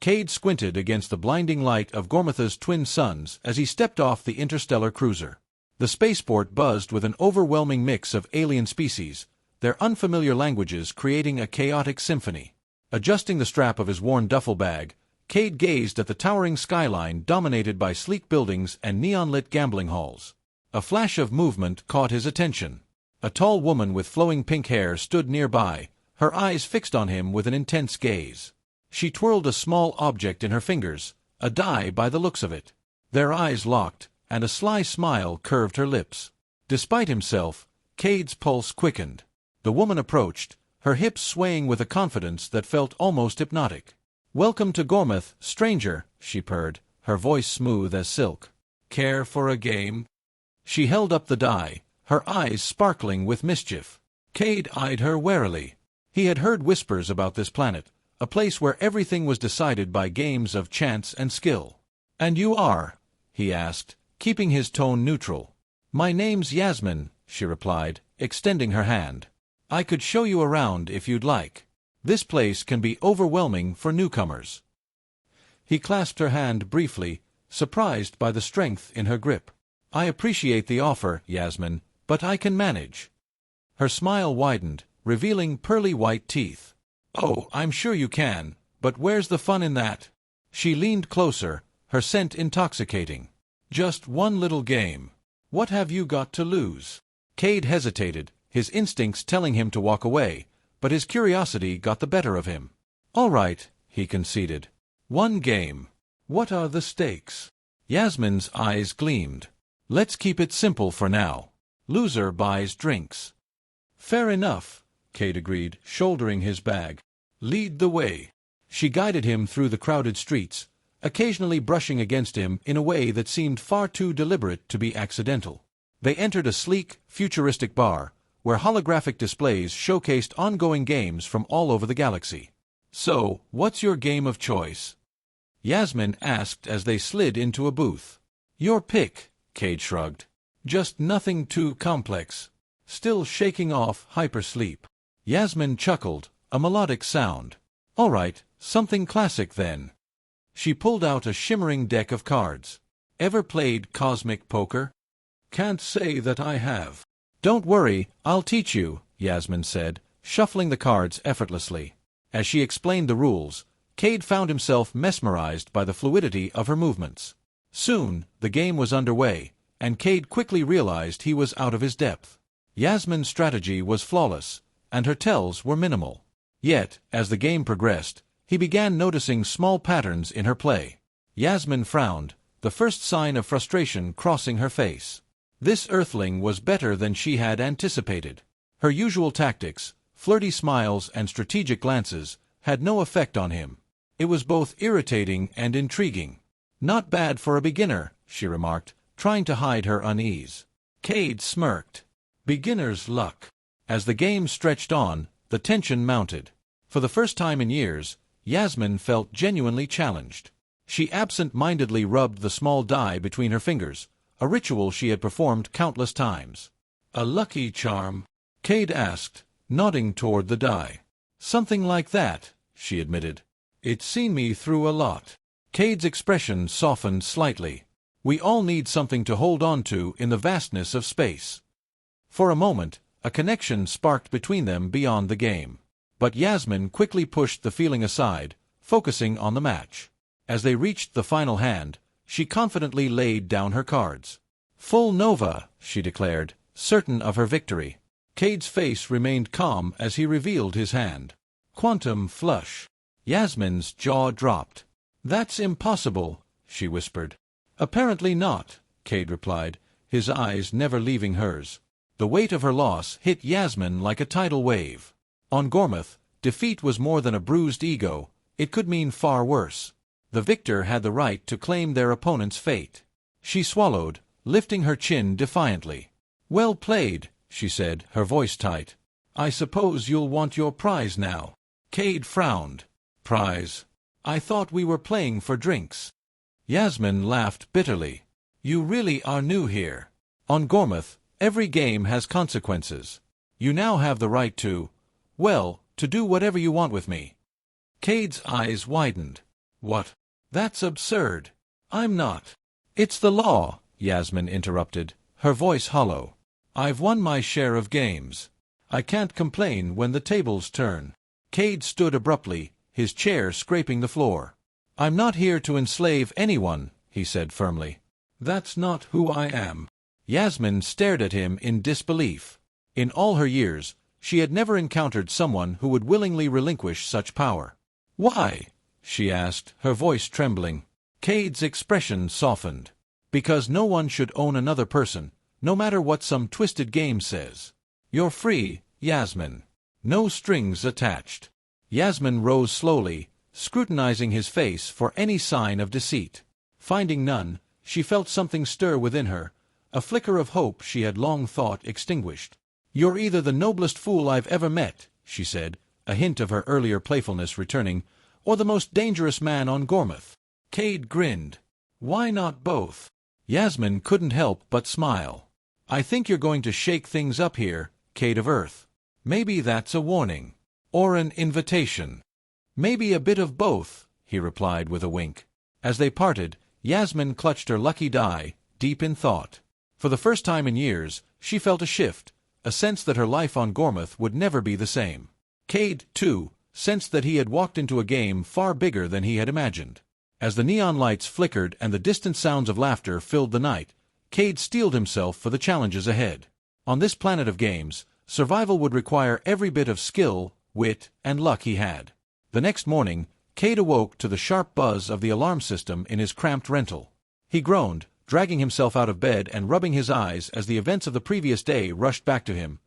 Kade squinted against the blinding light of Gormath's twin suns as he stepped off the interstellar cruiser. The spaceport buzzed with an overwhelming mix of alien species, their unfamiliar languages creating a chaotic symphony. Adjusting the strap of his worn duffel bag, Kade gazed at the towering skyline dominated by sleek buildings and neon-lit gambling halls. A flash of movement caught his attention. A tall woman with flowing pink hair stood nearby, her eyes fixed on him with an intense gaze. She twirled a small object in her fingers, a die by the looks of it. Their eyes locked, and a sly smile curved her lips. Despite himself, Kade's pulse quickened. The woman approached, her hips swaying with a confidence that felt almost hypnotic. "Welcome to Gormath, stranger," she purred, her voice smooth as silk. "Care for a game?" She held up the die, her eyes sparkling with mischief. Kade eyed her warily. He had heard whispers about this planet, a place where everything was decided by games of chance and skill. "And you are?" he asked, keeping his tone neutral. "My name's Yasmin," she replied, extending her hand. "I could show you around if you'd like. This place can be overwhelming for newcomers." He clasped her hand briefly, surprised by the strength in her grip. "I appreciate the offer, Yasmin, but I can manage." Her smile widened, revealing pearly white teeth. "Oh, I'm sure you can, but where's the fun in that?" She leaned closer, her scent intoxicating. "Just one little game. What have you got to lose?" Kade hesitated, his instincts telling him to walk away, but his curiosity got the better of him. "All right," he conceded. "One game. What are the stakes?" Yasmin's eyes gleamed. "Let's keep it simple for now. Loser buys drinks." "Fair enough," Kade agreed, shouldering his bag. "Lead the way." She guided him through the crowded streets, occasionally brushing against him in a way that seemed far too deliberate to be accidental. They entered a sleek, futuristic bar, where holographic displays showcased ongoing games from all over the galaxy. "So, what's your game of choice?" Yasmin asked as they slid into a booth. "Your pick," Kade shrugged. "Just nothing too complex." Still shaking off hypersleep, Yasmin chuckled, a melodic sound. "All right, something classic then." She pulled out a shimmering deck of cards. "Ever played cosmic poker?" "Can't say that I have." "Don't worry, I'll teach you," Yasmin said, shuffling the cards effortlessly. As she explained the rules, Kade found himself mesmerized by the fluidity of her movements. Soon, the game was underway, and Kade quickly realized he was out of his depth. Yasmin's strategy was flawless, and her tells were minimal. Yet, as the game progressed, he began noticing small patterns in her play. Yasmin frowned, the first sign of frustration crossing her face. This Earthling was better than she had anticipated. Her usual tactics, flirty smiles and strategic glances, had no effect on him. It was both irritating and intriguing. "Not bad for a beginner," she remarked, trying to hide her unease. Kade smirked. Beginner's luck. As the game stretched on, the tension mounted. For the first time in years, Yasmin felt genuinely challenged. She absent-mindedly rubbed the small die between her fingers, a ritual she had performed countless times. "A lucky charm?" Kade asked, nodding toward the die. "Something like that," she admitted. "It's seen me through a lot." Kade's expression softened slightly. "We all need something to hold on to in the vastness of space." For a moment, a connection sparked between them beyond the game. But Yasmin quickly pushed the feeling aside, focusing on the match. As they reached the final hand, she confidently laid down her cards. "Full Nova," she declared, certain of her victory. Kade's face remained calm as he revealed his hand. "Quantum Flush." Yasmin's jaw dropped. "That's impossible," she whispered. "Apparently not," Kade replied, his eyes never leaving hers. The weight of her loss hit Yasmin like a tidal wave. On Gormath, defeat was more than a bruised ego, it could mean far worse. The victor had the right to claim their opponent's fate. She swallowed, lifting her chin defiantly. "Well played," she said, her voice tight. "I suppose you'll want your prize now." Kade frowned. "Prize? I thought we were playing for drinks." Yasmin laughed bitterly. "You really are new here. On Gormath, every game has consequences. You now have the right to, well, to do whatever you want with me." Kade's eyes widened. What? That's absurd. I'm not. It's the law, Yasmin interrupted, her voice hollow. I've won my share of games. I can't complain when the tables turn. Kade stood abruptly, his chair scraping the floor. I'm not here to enslave anyone, he said firmly. That's not who I am. Yasmin stared at him in disbelief. In all her years, she had never encountered someone who would willingly relinquish such power. Why? She asked, her voice trembling. Kade's expression softened. Because no one should own another person, no matter what some twisted game says. You're free, Yasmin. No strings attached. Yasmin rose slowly, scrutinizing his face for any sign of deceit. Finding none, she felt something stir within her, a flicker of hope she had long thought extinguished. You're either the noblest fool I've ever met, she said, a hint of her earlier playfulness returning, or the most dangerous man on Gormath. Kade grinned. Why not both? Yasmin couldn't help but smile. I think you're going to shake things up here, Kade of Earth. Maybe that's a warning. Or an invitation. Maybe a bit of both, he replied with a wink. As they parted, Yasmin clutched her lucky die, deep in thought. For the first time in years, she felt a shift, a sense that her life on Gormath would never be the same. Kade, too, sensed that he had walked into a game far bigger than he had imagined. As the neon lights flickered and the distant sounds of laughter filled the night, Kade steeled himself for the challenges ahead. On this planet of games, survival would require every bit of skill, wit, and luck he had. The next morning, Kade awoke to the sharp buzz of the alarm system in his cramped rental. He groaned, dragging himself out of bed and rubbing his eyes as the events of the previous day rushed back to him.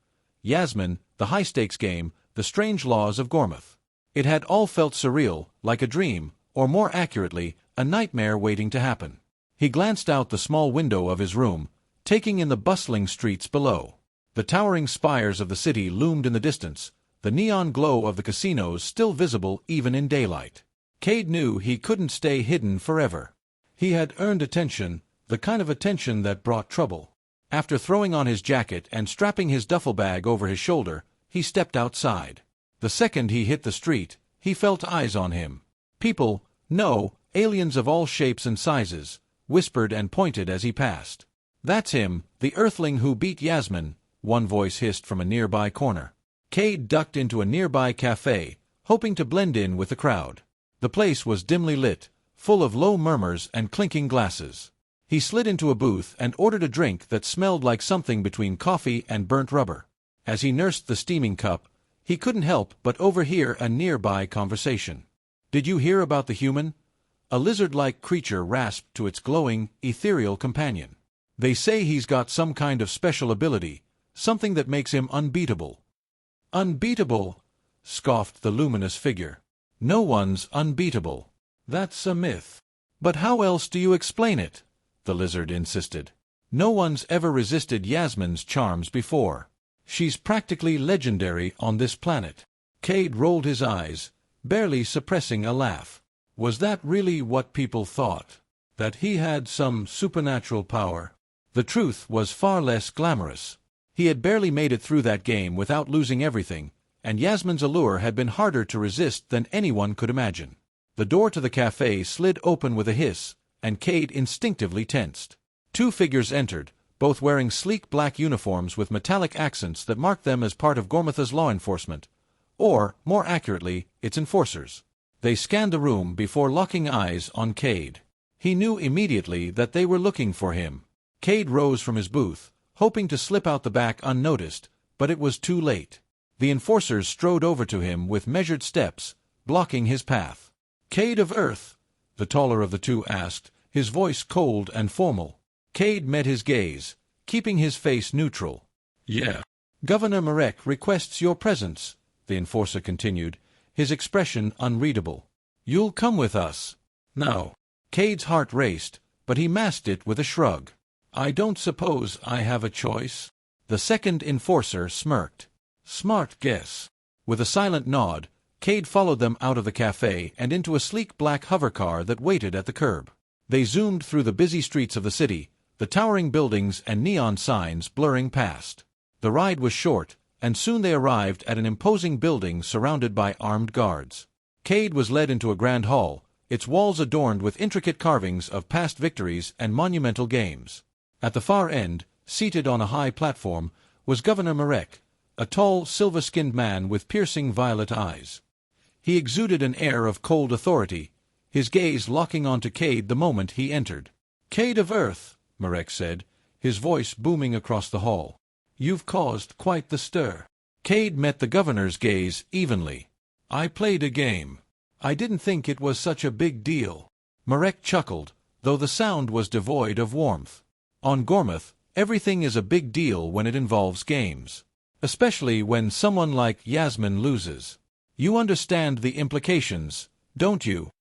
Yasmin, the high-stakes game, the strange laws of Gormath. It had all felt surreal, like a dream, or more accurately, a nightmare waiting to happen. He glanced out the small window of his room, taking in the bustling streets below. The towering spires of the city loomed in the distance, the neon glow of the casinos still visible even in daylight. Kade knew he couldn't stay hidden forever. He had earned attention, the kind of attention that brought trouble. After throwing on his jacket and strapping his duffel bag over his shoulder, he stepped outside. The second he hit the street, he felt eyes on him. People, no, aliens of all shapes and sizes, whispered and pointed as he passed. That's him, the Earthling who beat Yasmin, one voice hissed from a nearby corner. Kade ducked into a nearby cafe, hoping to blend in with the crowd. The place was dimly lit, full of low murmurs and clinking glasses. He slid into a booth and ordered a drink that smelled like something between coffee and burnt rubber. As he nursed the steaming cup, he couldn't help but overhear a nearby conversation. Did you hear about the human? A lizard-like creature rasped to its glowing, ethereal companion. They say he's got some kind of special ability, something that makes him unbeatable. Unbeatable? Scoffed the luminous figure. No one's unbeatable. That's a myth. But how else do you explain it? The lizard insisted. No one's ever resisted Yasmin's charms before. She's practically legendary on this planet. Kade rolled his eyes, barely suppressing a laugh. Was that really what people thought? That he had some supernatural power? The truth was far less glamorous. He had barely made it through that game without losing everything, and Yasmin's allure had been harder to resist than anyone could imagine. The door to the cafe slid open with a hiss, and Kade instinctively tensed. Two figures entered, both wearing sleek black uniforms with metallic accents that marked them as part of Gormath's law enforcement, or, more accurately, its enforcers. They scanned the room before locking eyes on Kade. He knew immediately that they were looking for him. Kade rose from his booth, hoping to slip out the back unnoticed, but it was too late. The enforcers strode over to him with measured steps, blocking his path. Kade of Earth? The taller of the two asked, his voice cold and formal. Kade met his gaze, keeping his face neutral. Yeah. Governor Merek requests your presence, the enforcer continued, his expression unreadable. You'll come with us. No. Kade's heart raced, but he masked it with a shrug. I don't suppose I have a choice. The second enforcer smirked. Smart guess. With a silent nod, Kade followed them out of the cafe and into a sleek black hover car that waited at the curb. They zoomed through the busy streets of the city, the towering buildings and neon signs blurring past. The ride was short, and soon they arrived at an imposing building surrounded by armed guards. Kade was led into a grand hall, its walls adorned with intricate carvings of past victories and monumental games. At the far end, seated on a high platform, was Governor Merek, a tall, silver-skinned man with piercing violet eyes. He exuded an air of cold authority, his gaze locking onto Kade the moment he entered. "Kade of Earth," Merek said, his voice booming across the hall. "You've caused quite the stir." Kade met the governor's gaze evenly. "I played a game. I didn't think it was such a big deal." Merek chuckled, though the sound was devoid of warmth. "On Gormath, everything is a big deal when it involves games. Especially when someone like Yasmin loses. You understand the implications, don't you?"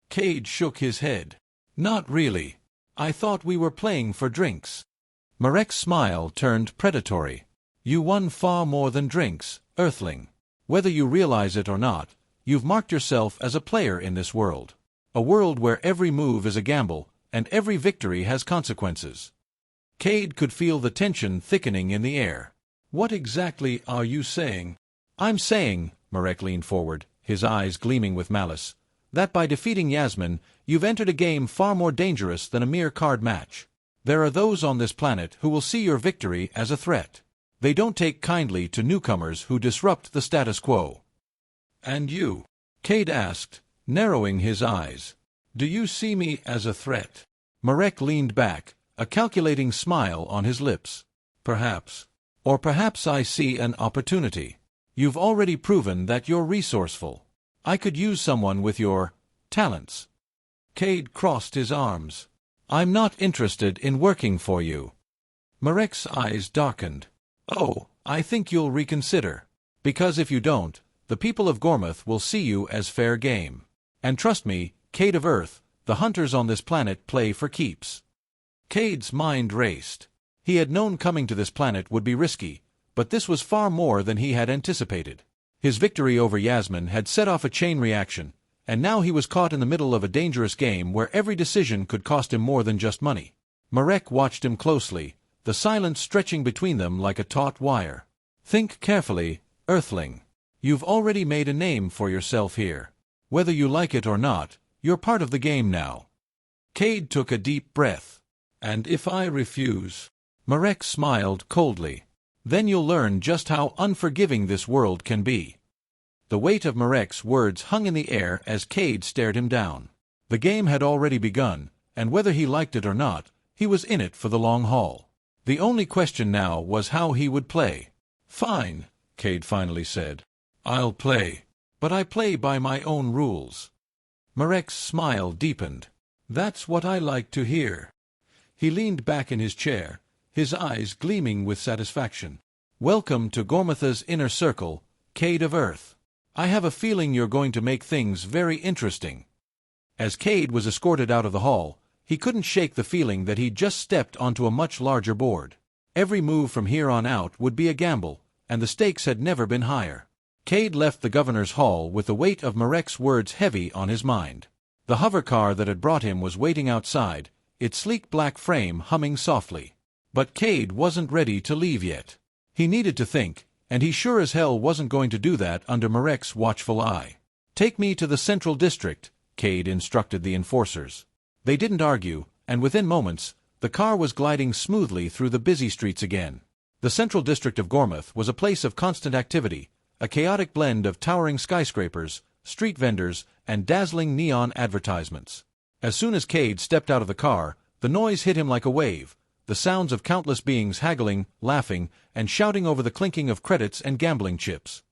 Kade shook his head. "Not really. I thought we were playing for drinks." Merek's smile turned predatory. "You won far more than drinks, Earthling. Whether you realize it or not, you've marked yourself as a player in this world. A world where every move is a gamble, and every victory has consequences." Kade could feel the tension thickening in the air. "What exactly are you saying?" "I'm saying," Merek leaned forward, his eyes gleaming with malice, "that by defeating Yasmin, you've entered a game far more dangerous than a mere card match. There are those on this planet who will see your victory as a threat. They don't take kindly to newcomers who disrupt the status quo." "And you?" Kade asked, narrowing his eyes. "Do you see me as a threat?" Merek leaned back, a calculating smile on his lips. "Perhaps. Or perhaps I see an opportunity. You've already proven that you're resourceful. I could use someone with your talents." Kade crossed his arms. "I'm not interested in working for you." Merek's eyes darkened. "Oh, I think you'll reconsider. Because if you don't, the people of Gormath will see you as fair game. And trust me, Kade of Earth, the hunters on this planet play for keeps." Kade's mind raced. He had known coming to this planet would be risky, but this was far more than he had anticipated. His victory over Yasmin had set off a chain reaction, and now he was caught in the middle of a dangerous game where every decision could cost him more than just money. Merek watched him closely, the silence stretching between them like a taut wire. "Think carefully, Earthling. You've already made a name for yourself here. Whether you like it or not, you're part of the game now." Kade took a deep breath. "And if I refuse?" Merek smiled coldly. "Then you'll learn just how unforgiving this world can be." The weight of Merek's words hung in the air as Kade stared him down. The game had already begun, and whether he liked it or not, he was in it for the long haul. The only question now was how he would play. "Fine," Kade finally said. "I'll play. But I play by my own rules." Merek's smile deepened. "That's what I like to hear." He leaned back in his chair, his eyes gleaming with satisfaction. "Welcome to Gormath's inner circle, Kade of Earth. I have a feeling you're going to make things very interesting." As Kade was escorted out of the hall, he couldn't shake the feeling that he'd just stepped onto a much larger board. Every move from here on out would be a gamble, and the stakes had never been higher. Kade left the governor's hall with the weight of Merek's words heavy on his mind. The hover car that had brought him was waiting outside, its sleek black frame humming softly. But Kade wasn't ready to leave yet. He needed to think, and he sure as hell wasn't going to do that under Merek's watchful eye. "Take me to the Central District," Kade instructed the enforcers. They didn't argue, and within moments, the car was gliding smoothly through the busy streets again. The Central District of Gormath was a place of constant activity, a chaotic blend of towering skyscrapers, street vendors, and dazzling neon advertisements. As soon as Kade stepped out of the car, the noise hit him like a wave, the sounds of countless beings haggling, laughing, and shouting over the clinking of credits and gambling chips.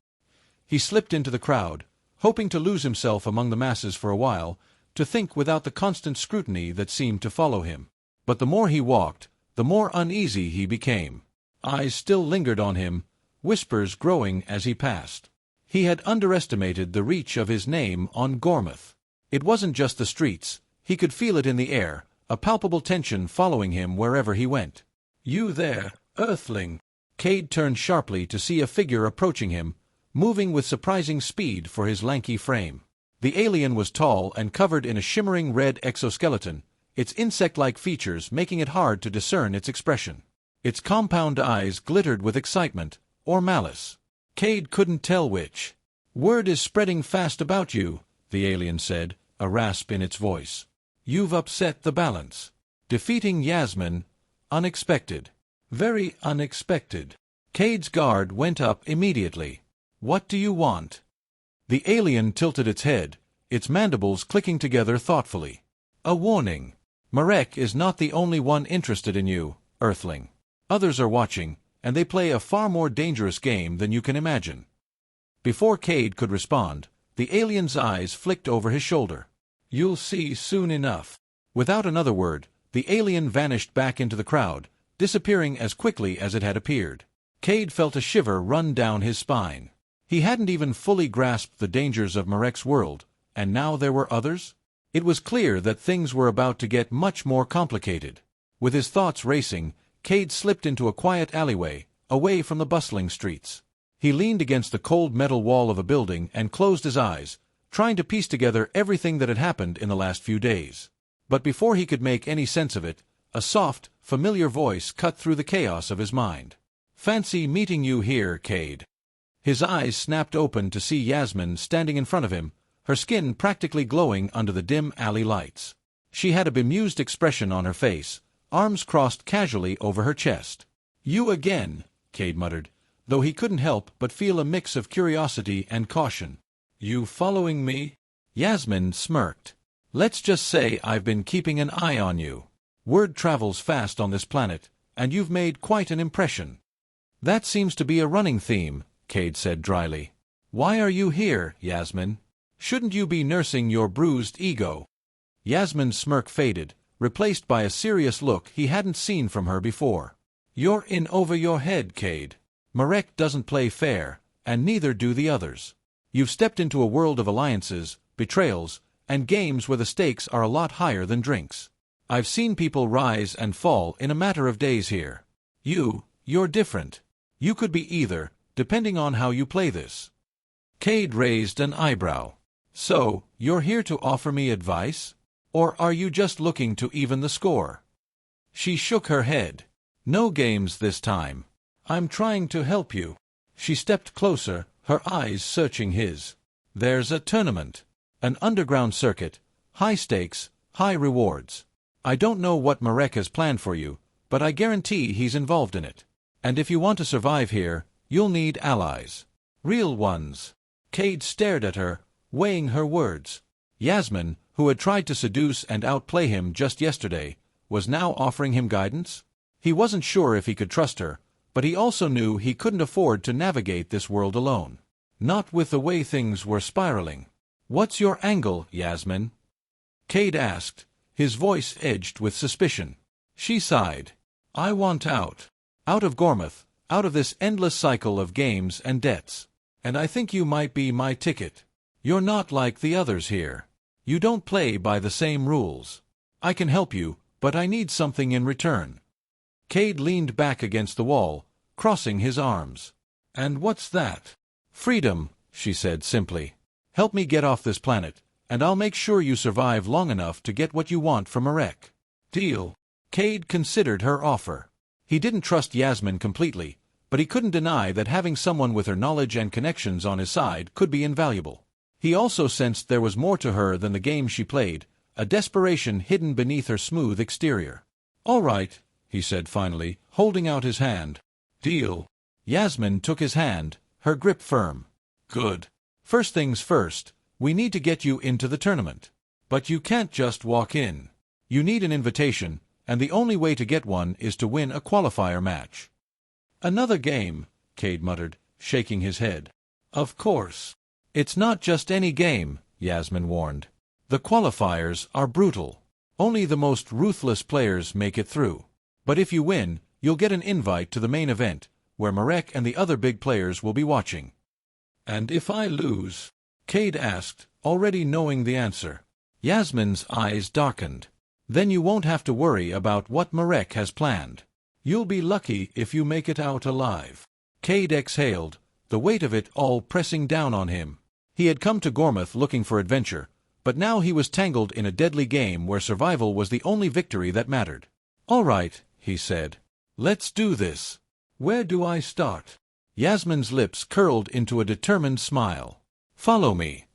He slipped into the crowd, hoping to lose himself among the masses for a while, to think without the constant scrutiny that seemed to follow him. But the more he walked, the more uneasy he became. Eyes still lingered on him, whispers growing as he passed. He had underestimated the reach of his name on Gormath. It wasn't just the streets, he could feel it in the air, a palpable tension following him wherever he went. "You there, Earthling?" Kade turned sharply to see a figure approaching him, moving with surprising speed for his lanky frame. The alien was tall and covered in a shimmering red exoskeleton, its insect-like features making it hard to discern its expression. Its compound eyes glittered with excitement, or malice. Kade couldn't tell which. "Word is spreading fast about you," the alien said, a rasp in its voice. "You've upset the balance. Defeating Yasmin, unexpected. Very unexpected." Kade's guard went up immediately. "What do you want?" The alien tilted its head, its mandibles clicking together thoughtfully. "A warning. Merek is not the only one interested in you, Earthling. Others are watching, and they play a far more dangerous game than you can imagine." Before Kade could respond, the alien's eyes flicked over his shoulder. "You'll see soon enough." Without another word, the alien vanished back into the crowd, disappearing as quickly as it had appeared. Kade felt a shiver run down his spine. He hadn't even fully grasped the dangers of Merek's world, and now there were others? It was clear that things were about to get much more complicated. With his thoughts racing, Kade slipped into a quiet alleyway, away from the bustling streets. He leaned against the cold metal wall of a building and closed his eyes, trying to piece together everything that had happened in the last few days. But before he could make any sense of it, a soft, familiar voice cut through the chaos of his mind. "Fancy meeting you here, Kade." His eyes snapped open to see Yasmin standing in front of him, her skin practically glowing under the dim alley lights. She had a bemused expression on her face, arms crossed casually over her chest. "You again," Kade muttered, though he couldn't help but feel a mix of curiosity and caution. "You following me?" Yasmin smirked. "Let's just say I've been keeping an eye on you. Word travels fast on this planet, and you've made quite an impression." "That seems to be a running theme," Kade said dryly. "Why are you here, Yasmin? Shouldn't you be nursing your bruised ego?" Yasmin's smirk faded, replaced by a serious look he hadn't seen from her before. "You're in over your head, Kade. Merek doesn't play fair, and neither do the others. You've stepped into a world of alliances, betrayals, and games where the stakes are a lot higher than drinks. I've seen people rise and fall in a matter of days here. You're different. You could be either, depending on how you play this." Kade raised an eyebrow. "So, you're here to offer me advice? Or are you just looking to even the score?" She shook her head. "No games this time. I'm trying to help you." She stepped closer, her eyes searching his. "There's a tournament. An underground circuit. High stakes, high rewards. I don't know what Merek has planned for you, but I guarantee he's involved in it. And if you want to survive here, you'll need allies. Real ones." Kade stared at her, weighing her words. Yasmin, who had tried to seduce and outplay him just yesterday, was now offering him guidance? He wasn't sure if he could trust her, but he also knew he couldn't afford to navigate this world alone. Not with the way things were spiraling. "What's your angle, Yasmin?" Kade asked, his voice edged with suspicion. She sighed. "I want out. Out of Gormath, out of this endless cycle of games and debts. And I think you might be my ticket. You're not like the others here. You don't play by the same rules. I can help you, but I need something in return." Kade leaned back against the wall, crossing his arms. "And what's that?" "Freedom," she said simply. "Help me get off this planet, and I'll make sure you survive long enough to get what you want from Merek." "Deal." Kade considered her offer. He didn't trust Yasmin completely, but he couldn't deny that having someone with her knowledge and connections on his side could be invaluable. He also sensed there was more to her than the game she played, a desperation hidden beneath her smooth exterior. "All right," he said finally, holding out his hand. "Deal." Yasmin took his hand, her grip firm. "Good. First things first, we need to get you into the tournament. But you can't just walk in. You need an invitation, and the only way to get one is to win a qualifier match." "Another game," Kade muttered, shaking his head. "Of course. It's not just any game," Yasmin warned. "The qualifiers are brutal. Only the most ruthless players make it through. But if you win, you'll get an invite to the main event, where Merek and the other big players will be watching." "And if I lose?" Kade asked, already knowing the answer. Yasmin's eyes darkened. "Then you won't have to worry about what Merek has planned. You'll be lucky if you make it out alive." Kade exhaled, the weight of it all pressing down on him. He had come to Gormath looking for adventure, but now he was tangled in a deadly game where survival was the only victory that mattered. "All right," he said. "Let's do this. Where do I start?" Yasmin's lips curled into a determined smile. "Follow me."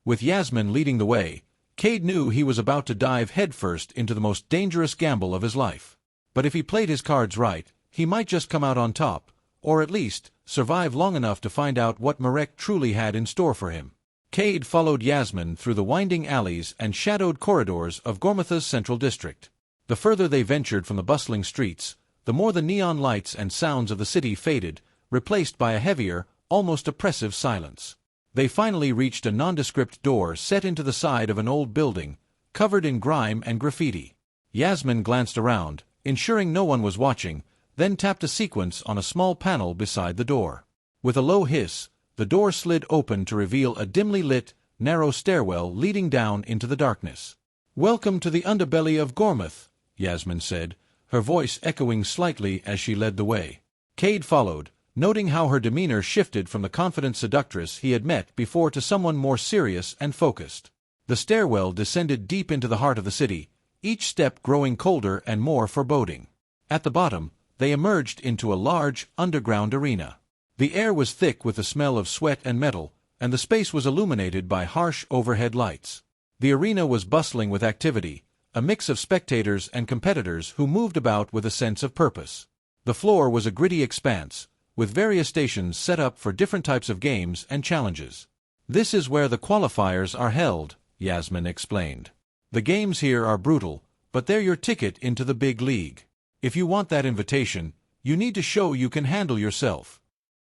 With Yasmin leading the way, Kade knew he was about to dive headfirst into the most dangerous gamble of his life. But if he played his cards right, he might just come out on top, or at least survive long enough to find out what Merek truly had in store for him. Kade followed Yasmin through the winding alleys and shadowed corridors of Gormath's central district. The further they ventured from the bustling streets, the more the neon lights and sounds of the city faded, replaced by a heavier, almost oppressive silence. They finally reached a nondescript door set into the side of an old building, covered in grime and graffiti. Yasmin glanced around, ensuring no one was watching, then tapped a sequence on a small panel beside the door. With a low hiss, the door slid open to reveal a dimly lit, narrow stairwell leading down into the darkness. "Welcome to the underbelly of Gormath," Yasmin said, her voice echoing slightly as she led the way. Kade followed, noting how her demeanor shifted from the confident seductress he had met before to someone more serious and focused. The stairwell descended deep into the heart of the city, each step growing colder and more foreboding. At the bottom, they emerged into a large, underground arena. The air was thick with the smell of sweat and metal, and the space was illuminated by harsh overhead lights. The arena was bustling with activity, a mix of spectators and competitors who moved about with a sense of purpose. The floor was a gritty expanse, with various stations set up for different types of games and challenges. "This is where the qualifiers are held," Yasmin explained. "The games here are brutal, but they're your ticket into the big league. If you want that invitation, you need to show you can handle yourself."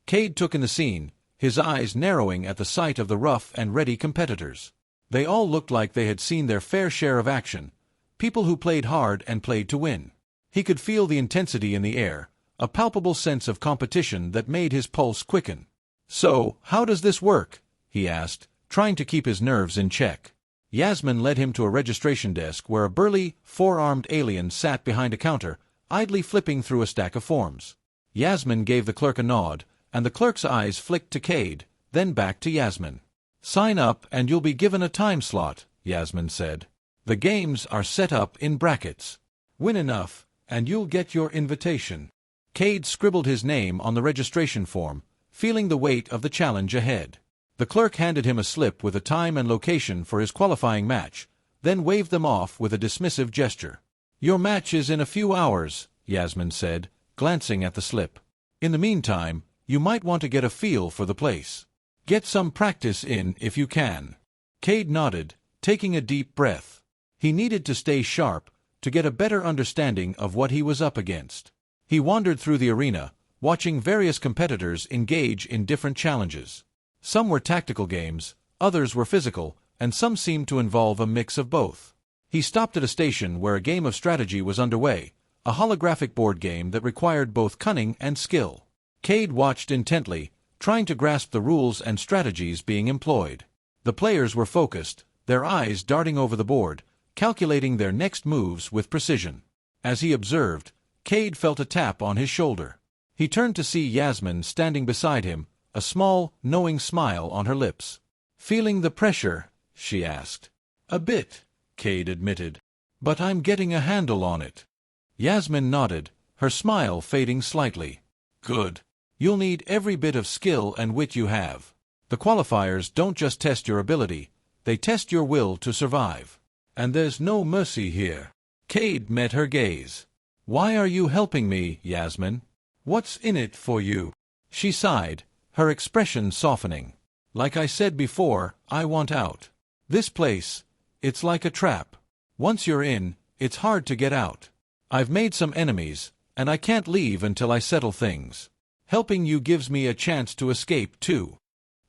Kade took in the scene, his eyes narrowing at the sight of the rough and ready competitors. They all looked like they had seen their fair share of action, people who played hard and played to win. He could feel the intensity in the air, a palpable sense of competition that made his pulse quicken. "So, how does this work?" he asked, trying to keep his nerves in check. Yasmin led him to a registration desk where a burly, four-armed alien sat behind a counter, idly flipping through a stack of forms. Yasmin gave the clerk a nod, and the clerk's eyes flicked to Kade, then back to Yasmin. "Sign up and you'll be given a time slot," Yasmin said. "The games are set up in brackets. Win enough, and you'll get your invitation." Kade scribbled his name on the registration form, feeling the weight of the challenge ahead. The clerk handed him a slip with a time and location for his qualifying match, then waved them off with a dismissive gesture. "Your match is in a few hours," Yasmin said, glancing at the slip. "In the meantime, you might want to get a feel for the place. Get some practice in if you can." Kade nodded, taking a deep breath. He needed to stay sharp, to get a better understanding of what he was up against. He wandered through the arena, watching various competitors engage in different challenges. Some were tactical games, others were physical, and some seemed to involve a mix of both. He stopped at a station where a game of strategy was underway, a holographic board game that required both cunning and skill. Kade watched intently, trying to grasp the rules and strategies being employed. The players were focused, their eyes darting over the board, calculating their next moves with precision. As he observed, Kade felt a tap on his shoulder. He turned to see Yasmin standing beside him, a small, knowing smile on her lips. "Feeling the pressure?" she asked. "A bit," Kade admitted. "But I'm getting a handle on it." Yasmin nodded, her smile fading slightly. "Good. You'll need every bit of skill and wit you have. The qualifiers don't just test your ability, they test your will to survive. And there's no mercy here." Kade met her gaze. "Why are you helping me, Yasmin? What's in it for you?" She sighed, her expression softening. "Like I said before, I want out. This place, it's like a trap. Once you're in, it's hard to get out. I've made some enemies, and I can't leave until I settle things. Helping you gives me a chance to escape, too."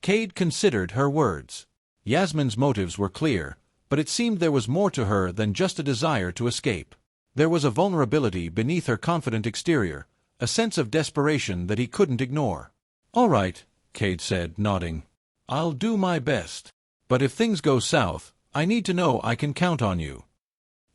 Kade considered her words. Yasmin's motives were clear, but it seemed there was more to her than just a desire to escape. There was a vulnerability beneath her confident exterior, a sense of desperation that he couldn't ignore. "All right," Kade said, nodding. "I'll do my best. But if things go south, I need to know I can count on you."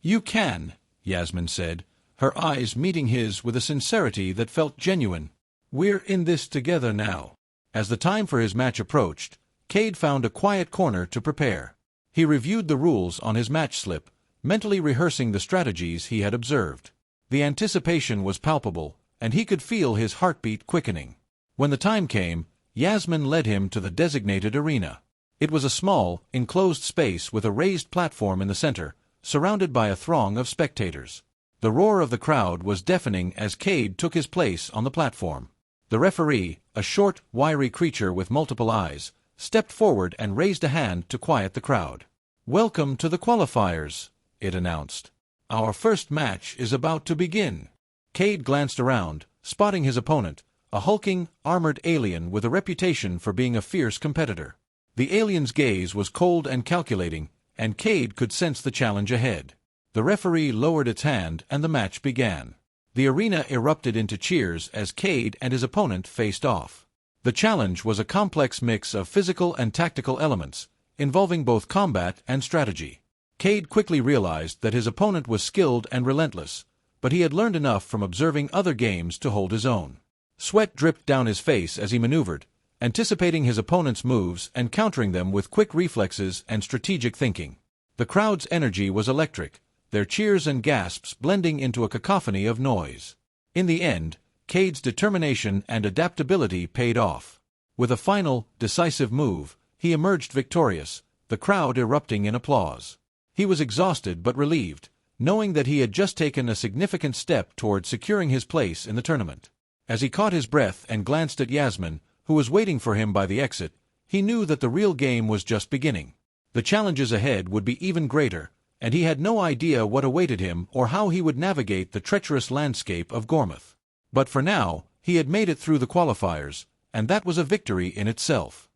"You can," Yasmin said, her eyes meeting his with a sincerity that felt genuine. "We're in this together now." As the time for his match approached, Kade found a quiet corner to prepare. He reviewed the rules on his match slip, mentally rehearsing the strategies he had observed. The anticipation was palpable, and he could feel his heartbeat quickening. When the time came, Yasmin led him to the designated arena. It was a small, enclosed space with a raised platform in the center, surrounded by a throng of spectators. The roar of the crowd was deafening as Kade took his place on the platform. The referee, a short, wiry creature with multiple eyes, stepped forward and raised a hand to quiet the crowd. "Welcome to the qualifiers," it announced. "Our first match is about to begin." Kade glanced around, spotting his opponent, a hulking, armored alien with a reputation for being a fierce competitor. The alien's gaze was cold and calculating, and Kade could sense the challenge ahead. The referee lowered its hand and the match began. The arena erupted into cheers as Kade and his opponent faced off. The challenge was a complex mix of physical and tactical elements, involving both combat and strategy. Kade quickly realized that his opponent was skilled and relentless, but he had learned enough from observing other games to hold his own. Sweat dripped down his face as he maneuvered, anticipating his opponent's moves and countering them with quick reflexes and strategic thinking. The crowd's energy was electric, their cheers and gasps blending into a cacophony of noise. In the end, Kade's determination and adaptability paid off. With a final, decisive move, he emerged victorious, the crowd erupting in applause. He was exhausted but relieved, knowing that he had just taken a significant step toward securing his place in the tournament. As he caught his breath and glanced at Yasmin, who was waiting for him by the exit, he knew that the real game was just beginning. The challenges ahead would be even greater, and he had no idea what awaited him or how he would navigate the treacherous landscape of Gormath. But for now, he had made it through the qualifiers, and that was a victory in itself.